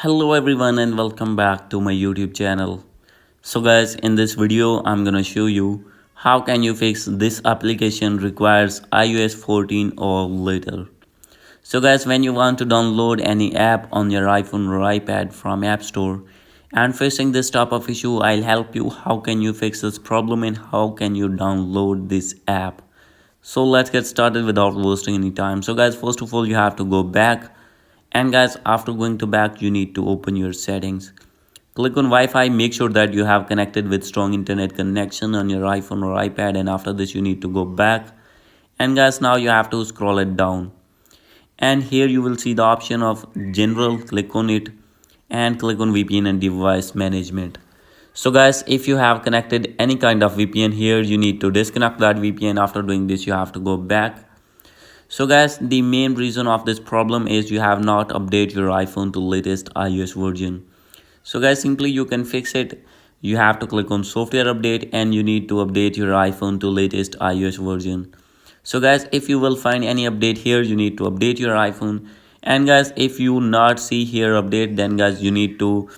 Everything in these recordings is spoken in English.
Hello everyone and welcome back to my YouTube channel. So guys, in this video I'm gonna show you how can you fix this application requires iOS 14 or later. So guys, when you want to download any app on your iPhone or iPad from App Store and facing this type of issue, I'll help you how can you fix this problem and how can you download this app. So let's get started without wasting any time. So guys, first of all you have to go back, and guys, after going to back you need to open your settings. Click on Wi-Fi, make sure that you have connected with strong internet connection on your iPhone or iPad, and after this you need to go back. And guys, now you have to scroll it down, and here you will see the option of general. Click on it and click on VPN and device management. So guys, if you have connected any kind of VPN here, you need to disconnect that VPN. After doing this you have to go back. So guys, the main reason of this problem is you have not updated your iPhone to latest iOS version. So guys, simply you can fix it. You have to click on software update and you need to update your iPhone to latest iOS version. So guys, if you will find any update here, you need to update your iPhone. And guys, if you not see here update, then guys you need to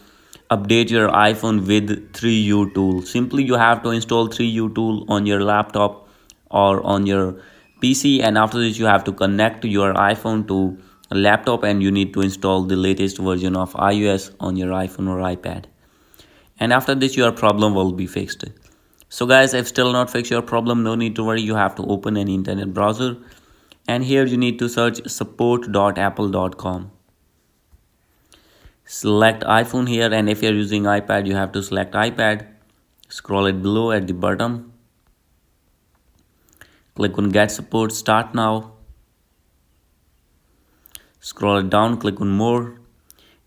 update your iPhone with 3U tool. Simply you have to install 3U tool on your laptop or on your PC, and after this you have to connect your iPhone to a laptop and you need to install the latest version of iOS on your iPhone or iPad. And after this your problem will be fixed. So guys, if still not fix your problem, no need to worry. You have to open an internet browser and here you need to search support.apple.com. Select iPhone here, and if you're using iPad you have to select iPad. Scroll it below at the bottom. Click on get support, start now. Scroll it down, click on more,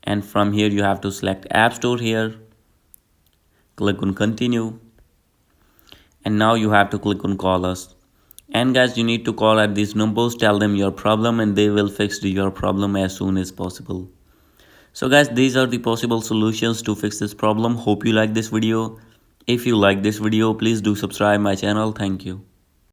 and from here you have to select App Store here. Click on continue, and now you have to click on call us. And guys, you need to call at these numbers, tell them your problem and they will fix your problem as soon as possible. So guys, these are the possible solutions to fix this problem. Hope you like this video. If you like this video, please do subscribe my channel. Thank you.